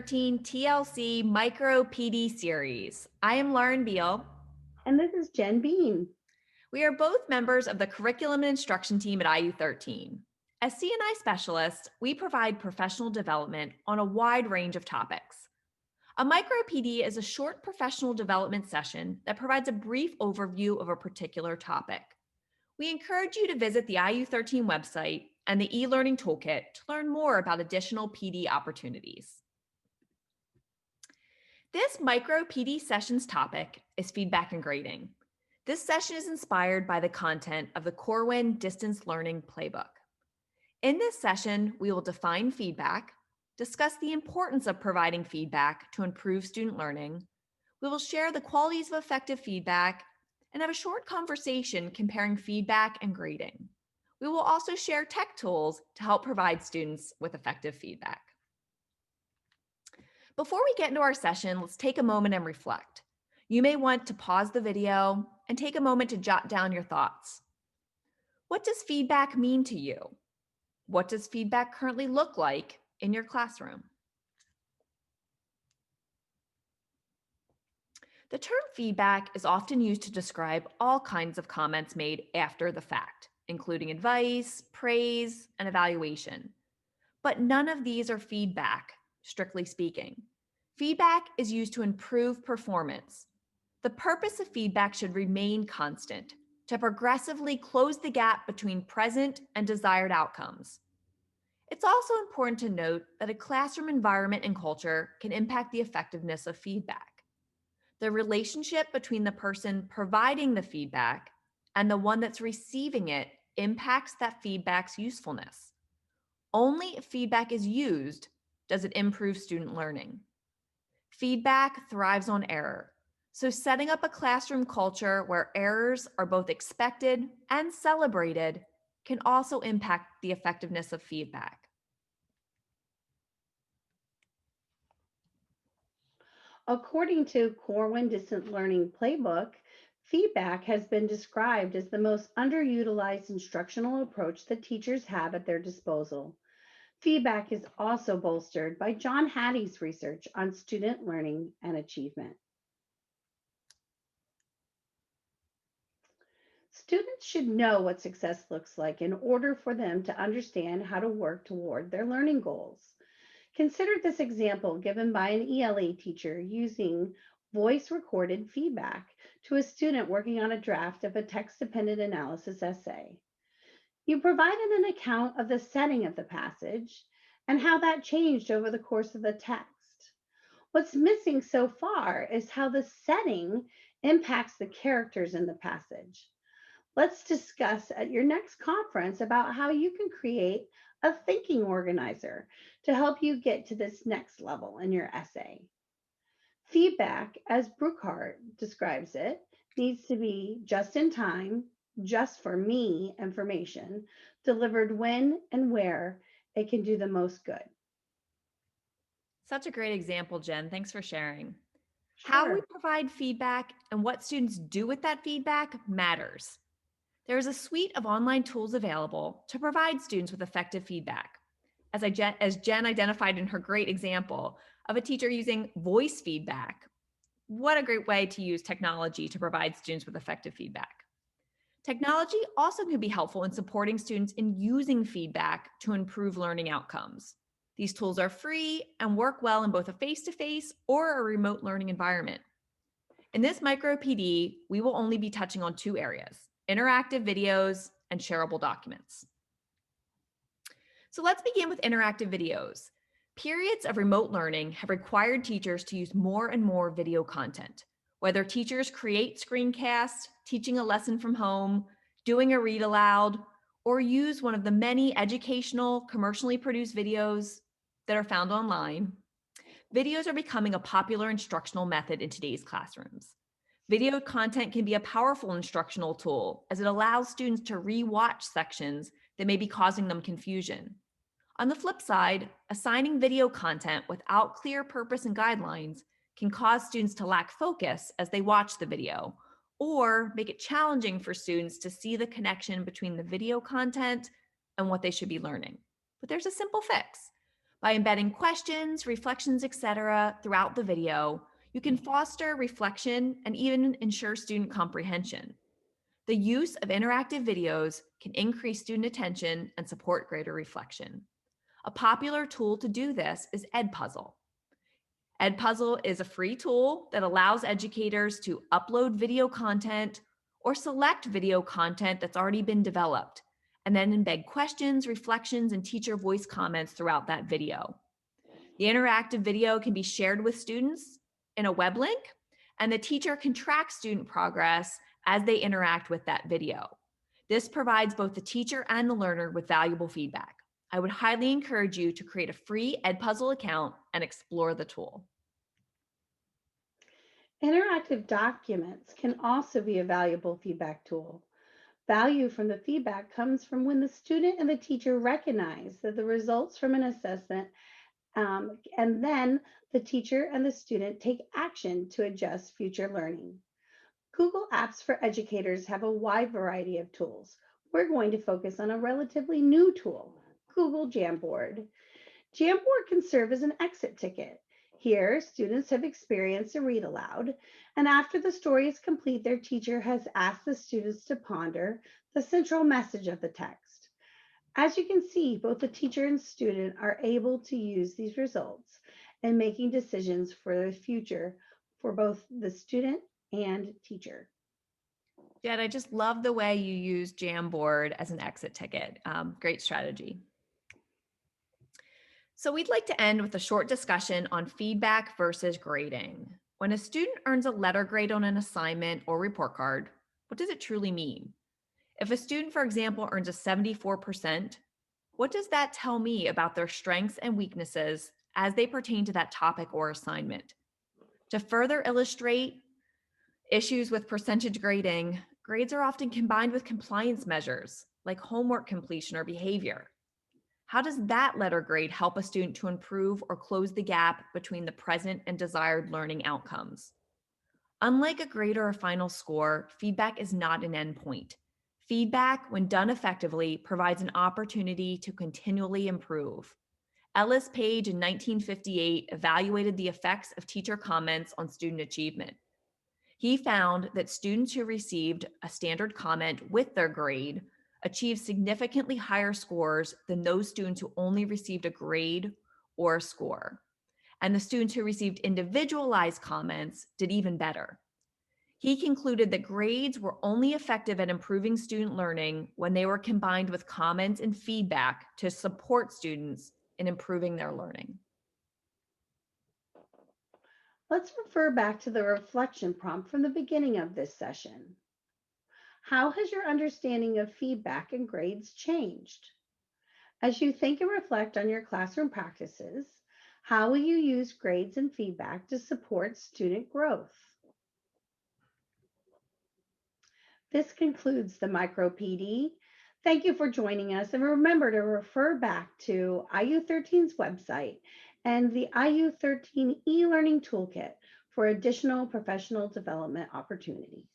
13 TLC MicroPD series. I am Lauren Beal. And this is Jen Bean. We are both members of the Curriculum and Instruction team at IU 13. As CNI specialists, we provide professional development on a wide range of topics. A MicroPD is a short professional development session that provides a brief overview of a particular topic. We encourage you to visit the IU 13 website and the e-learning toolkit to learn more about additional PD opportunities. This MicroPD session's topic is feedback and grading. This session is inspired by the content of the Corwin Distance Learning Playbook. In this session, we will define feedback, discuss the importance of providing feedback to improve student learning. We will share the qualities of effective feedback and have a short conversation comparing feedback and grading. We will also share tech tools to help provide students with effective feedback. Before we get into our session, let's take a moment and reflect. You may want to pause the video and take a moment to jot down your thoughts. What does feedback mean to you? What does feedback currently look like in your classroom? The term feedback is often used to describe all kinds of comments made after the fact, including advice, praise, and evaluation. But none of these are feedback, strictly speaking. Feedback is used to improve performance. The purpose of feedback should remain constant, to progressively close the gap between present and desired outcomes. It's also important to note that a classroom environment and culture can impact the effectiveness of feedback. The relationship between the person providing the feedback and the one that's receiving it impacts that feedback's usefulness. Only if feedback is used does it improve student learning. Feedback thrives on error, so setting up a classroom culture where errors are both expected and celebrated can also impact the effectiveness of feedback. According to Corwin Distance Learning Playbook, feedback has been described as the most underutilized instructional approach that teachers have at their disposal. Feedback is also bolstered by John Hattie's research on student learning and achievement. Students should know what success looks like in order for them to understand how to work toward their learning goals. Consider this example given by an ELA teacher using voice recorded feedback to a student working on a draft of a text-dependent analysis essay. You provided an account of the setting of the passage and how that changed over the course of the text. What's missing so far is how the setting impacts the characters in the passage. Let's discuss at your next conference about how you can create a thinking organizer to help you get to this next level in your essay. Feedback, as Brookhart describes it, needs to be just in time, just for me information, delivered when and where it can do the most good. Such a great example, Jen. Thanks for sharing. How we Sure. provide feedback and what students do with that feedback matters. There is a suite of online tools available to provide students with effective feedback. As Jen identified in her great example of a teacher using voice feedback, what a great way to use technology to provide students with effective feedback. Technology also can be helpful in supporting students in using feedback to improve learning outcomes. These tools are free and work well in both a face-to-face or a remote learning environment. In this MicroPD, we will only be touching on two areas: interactive videos and shareable documents. So let's begin with interactive videos. Periods of remote learning have required teachers to use more and more video content. Whether teachers create screencasts, teaching a lesson from home, doing a read aloud, or use one of the many educational, commercially produced videos that are found online, videos are becoming a popular instructional method in today's classrooms. Video content can be a powerful instructional tool as it allows students to re-watch sections that may be causing them confusion. On the flip side, assigning video content without clear purpose and guidelines can cause students to lack focus as they watch the video, or make it challenging for students to see the connection between the video content and what they should be learning. But there's a simple fix. By embedding questions, reflections, etc., throughout the video, you can foster reflection and even ensure student comprehension. The use of interactive videos can increase student attention and support greater reflection. A popular tool to do this is Edpuzzle. Edpuzzle is a free tool that allows educators to upload video content or select video content that's already been developed, and then embed questions, reflections, and teacher voice comments throughout that video. The interactive video can be shared with students in a web link, and the teacher can track student progress as they interact with that video. This provides both the teacher and the learner with valuable feedback. I would highly encourage you to create a free Edpuzzle account and explore the tool. Interactive documents can also be a valuable feedback tool. Value from the feedback comes from when the student and the teacher recognize that the results from an assessment, and then the teacher and the student take action to adjust future learning. Google Apps for Educators have a wide variety of tools. We're going to focus on a relatively new tool, Google Jamboard. Jamboard can serve as an exit ticket. Here, students have experienced a read aloud, and after the story is complete, their teacher has asked the students to ponder the central message of the text. As you can see, both the teacher and student are able to use these results in making decisions for the future for both the student and teacher. Jed, I just love the way you use Jamboard as an exit ticket. Great strategy. So we'd like to end with a short discussion on feedback versus grading. When a student earns a letter grade on an assignment or report card, what does it truly mean? If a student, for example, earns a 74%, what does that tell me about their strengths and weaknesses as they pertain to that topic or assignment? To further illustrate issues with percentage grading, grades are often combined with compliance measures like homework completion or behavior. How does that letter grade help a student to improve or close the gap between the present and desired learning outcomes? Unlike a grade or a final score, feedback is not an endpoint. Feedback, when done effectively, provides an opportunity to continually improve. Ellis Page in 1958 evaluated the effects of teacher comments on student achievement. He found that students who received a standard comment with their grade achieved significantly higher scores than those students who only received a grade or a score. And the students who received individualized comments did even better. He concluded that grades were only effective at improving student learning when they were combined with comments and feedback to support students in improving their learning. Let's refer back to the reflection prompt from the beginning of this session. How has your understanding of feedback and grades changed? As you think and reflect on your classroom practices, how will you use grades and feedback to support student growth? This concludes the MicroPD. Thank you for joining us, and remember to refer back to IU13's website and the IU13 e-learning toolkit for additional professional development opportunities.